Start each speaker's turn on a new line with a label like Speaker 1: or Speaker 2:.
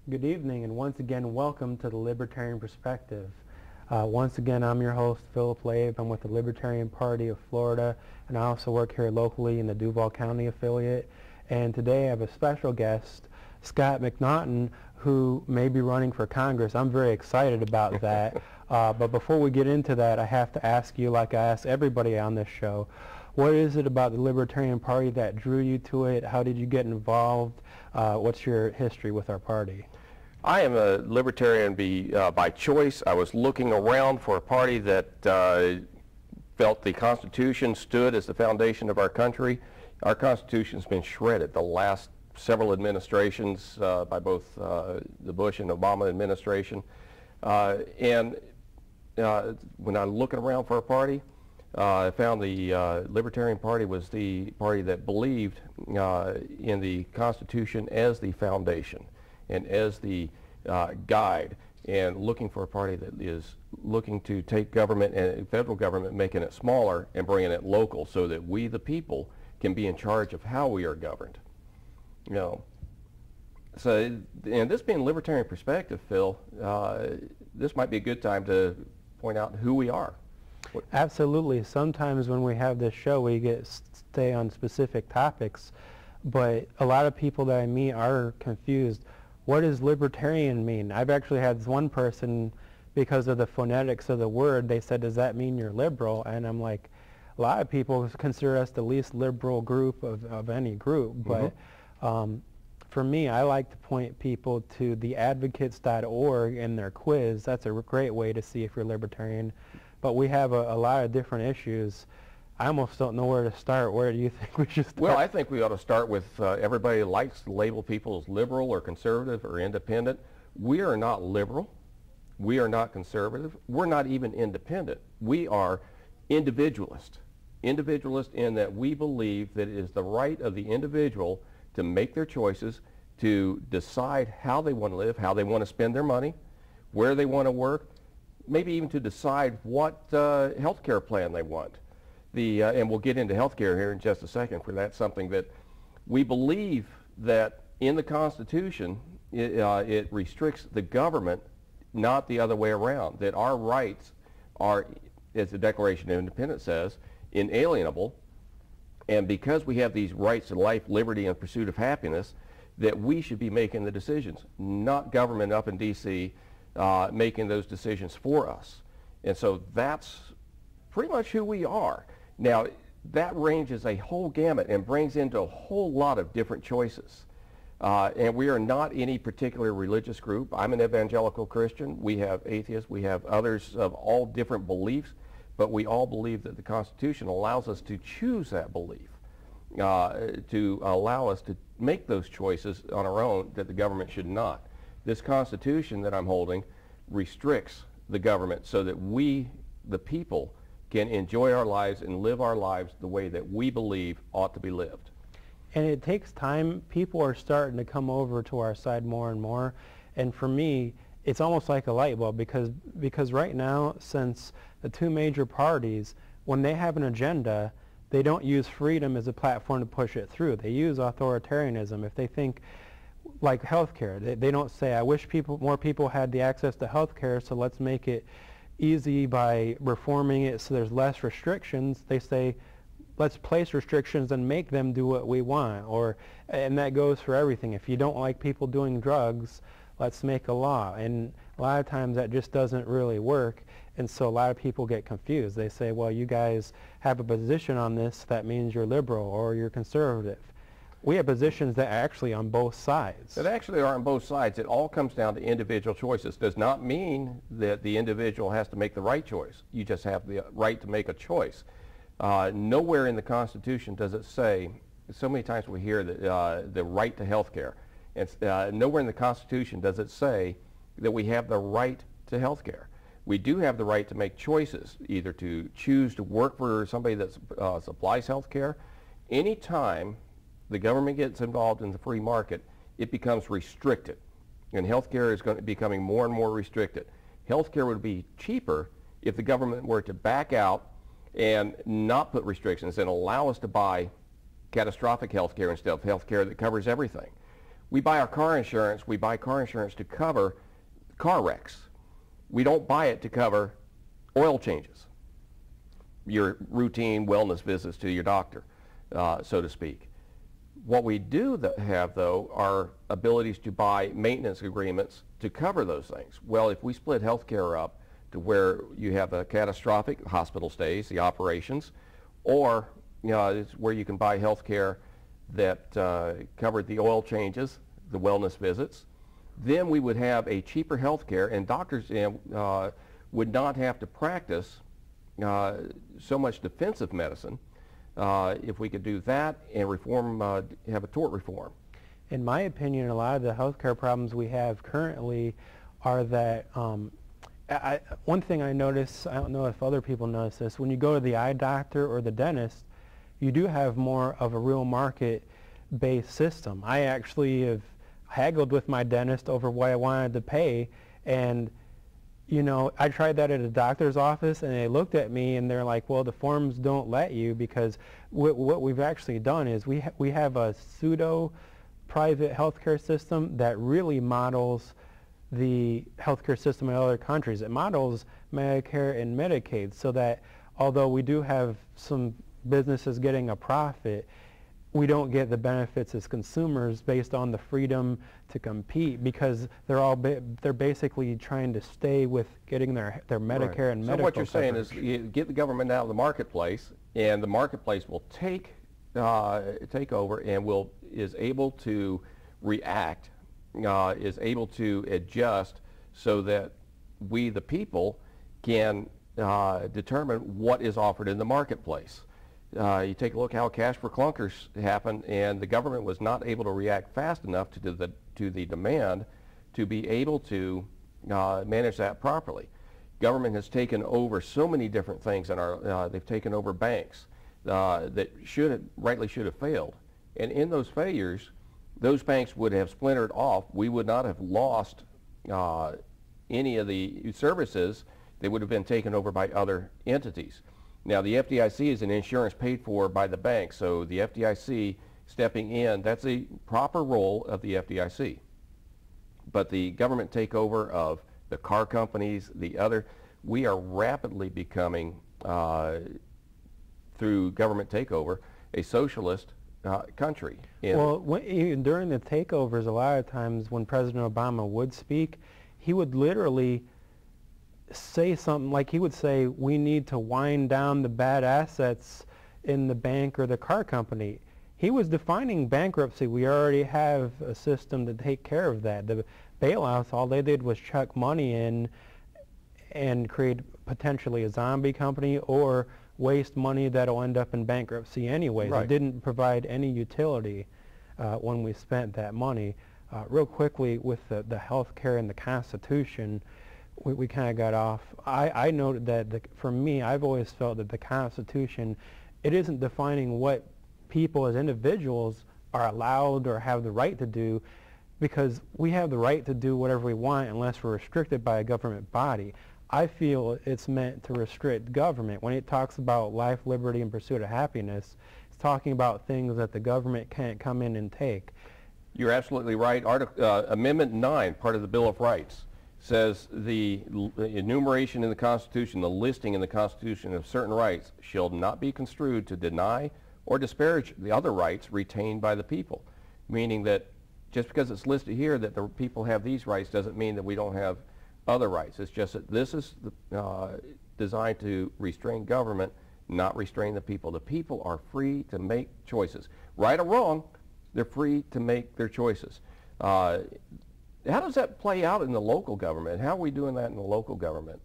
Speaker 1: Good evening, and once again, welcome to the Libertarian Perspective. Once again, I'm your host, Philip Labe. I'm with the Libertarian Party of Florida, and I also work here locally in the Duval County affiliate. And today I have a special guest, Scott MacNaughton, who may be running for Congress. I'm very excited about that. But before we get into that, I have to ask you, like I ask everybody on this show, what is it about the Libertarian Party that drew you to it? How did you get involved? What's your history with our party?
Speaker 2: I am a libertarian by choice. I was looking around for a party that felt the Constitution stood as the foundation of our country. Our Constitution's been shredded the last several administrations by both the Bush and Obama administration. When I'm looking around for a party, I found the Libertarian Party was the party that believed in the Constitution as the foundation and as the guide, and looking for a party that is looking to take government and federal government, making it smaller and bringing it local so that we, the people, can be in charge of how we are governed. You know, so, and this being Libertarian Perspective, Phil, this might be a good time to point out who we are.
Speaker 1: Absolutely. Sometimes when we have this show, we stay on specific topics, but a lot of people that I meet are confused. What does libertarian mean? I've actually had one person, because of the phonetics of the word, they said, does that mean you're liberal? And I'm like, a lot of people consider us the least liberal group of any group, but for me, I like to point people to theadvocates.org and their quiz. That's a great way to see if you're libertarian. But we have a lot of different issues. I almost don't know where to start. Where do you think we should start?
Speaker 2: Well, I think we ought to start with everybody likes to label people as liberal or conservative or independent. We are not liberal. We are not conservative. We're not even independent. We are individualist. Individualist in that we believe that it is the right of the individual to make their choices, to decide how they want to live, how they want to spend their money, where they want to work, maybe even to decide what health care plan they want. And we'll get into health care here in just a second, for that's something that we believe that in the Constitution it restricts the government, not the other way around, that our rights are, as the Declaration of Independence says, inalienable, and because we have these rights to life, liberty, and pursuit of happiness, that we should be making the decisions, not government up in D.C. Making those decisions for us. And so that's pretty much who we are. Now, that ranges a whole gamut and brings into a whole lot of different choices. And we are not any particular religious group. I'm an evangelical Christian. We have atheists. We have others of all different beliefs. But we all believe that the Constitution allows us to choose that belief, to allow us to make those choices on our own that the government should not. This Constitution that I'm holding restricts the government so that we, the people, can enjoy our lives and live our lives the way that we believe ought to be lived.
Speaker 1: And it takes time. People are starting to come over to our side more and more. And for me, it's almost like a light bulb, because right now, since the two major parties, when they have an agenda, they don't use freedom as a platform to push it through. They use authoritarianism. If they think, like healthcare, they don't say, I wish more people had the access to healthcare, so let's make it easy by reforming it so there's less restrictions. They say, let's place restrictions and make them do what we want. And that goes for everything. If you don't like people doing drugs, let's make a law. And a lot of times that just doesn't really work. And so a lot of people get confused. They say, well, you guys have a position on this, that means you're liberal or you're conservative. We have positions that are actually on both sides.
Speaker 2: That actually are on both sides. It all comes down to individual choices. Does not mean that the individual has to make the right choice. You just have the right to make a choice. Nowhere in the Constitution does it say, so many times we hear that, the right to health care. Nowhere in the Constitution does it say that we have the right to health care. We do have the right to make choices, either to choose to work for somebody that supplies health care. Anytime the government gets involved in the free market, it becomes restricted. And healthcare is becoming more and more restricted. Healthcare would be cheaper if the government were to back out and not put restrictions and allow us to buy catastrophic healthcare instead of healthcare that covers everything. We buy our car insurance, we buy car insurance to cover car wrecks. We don't buy it to cover oil changes, your routine wellness visits to your doctor, so to speak. What we do have, though, are abilities to buy maintenance agreements to cover those things. Well, if we split healthcare up to where you have a catastrophic hospital stays, the operations, or it's where you can buy healthcare that covered the oil changes, the wellness visits, then we would have a cheaper healthcare, and doctors would not have to practice so much defensive medicine if we could do that and reform, have a tort reform.
Speaker 1: In my opinion, a lot of the healthcare problems we have currently are that one thing I notice, I don't know if other people notice this, when you go to the eye doctor or the dentist, you do have more of a real market-based system. I actually have haggled with my dentist over what I wanted to pay, and I tried that at a doctor's office, and they looked at me and they're like, well, the forms don't let you, because what we've actually done is we have a pseudo private healthcare system that really models the healthcare system in other countries. It models Medicare and Medicaid, so that although we do have some businesses getting a profit, we don't get the benefits as consumers based on the freedom to compete, because they're basically trying to stay with getting their Medicare and medical
Speaker 2: So what you're saying
Speaker 1: coverage.
Speaker 2: is you get the government out of the marketplace, and the marketplace will take over and is able to react, is able to adjust, so that we, the people, can determine what is offered in the marketplace. You take a look how cash for clunkers happened, and the government was not able to react fast enough to the demand to be able to manage that properly. Government has taken over so many different things in they've taken over banks that rightly should have failed. And in those failures, those banks would have splintered off. We would not have lost any of the services. They would have been taken over by other entities. Now, the FDIC is an insurance paid for by the bank, so the FDIC stepping in, that's a proper role of the FDIC. But the government takeover of the car companies, we are rapidly becoming, through government takeover, a socialist country.
Speaker 1: Well, during the takeovers, a lot of times when President Obama would speak, he would literally say something like, he would say, we need to wind down the bad assets in the bank or the car company. He was defining bankruptcy. We already have a system to take care of that. The bailouts, all they did was chuck money in and create potentially a zombie company, or waste money that'll end up in bankruptcy anyways.
Speaker 2: Right.
Speaker 1: It didn't provide any utility when we spent that money. Real quickly, with the health care and the Constitution, we kind of got off. I noted that for me, I've always felt that the Constitution, it isn't defining what people as individuals are allowed or have the right to do, because we have the right to do whatever we want unless we're restricted by a government body. I feel it's meant to restrict government. When it talks about life, liberty, and pursuit of happiness, it's talking about things that the government can't come in and take.
Speaker 2: You're absolutely right. Amendment 9, part of the Bill of Rights, says the enumeration in the Constitution, the listing in the Constitution of certain rights shall not be construed to deny or disparage the other rights retained by the people. Meaning that just because it's listed here that the people have these rights doesn't mean that we don't have other rights. It's just that this is designed to restrain government, not restrain the people. The people are free to make choices. Right or wrong, they're free to make their choices. How does that play out in the local government? How are we doing that in the local government?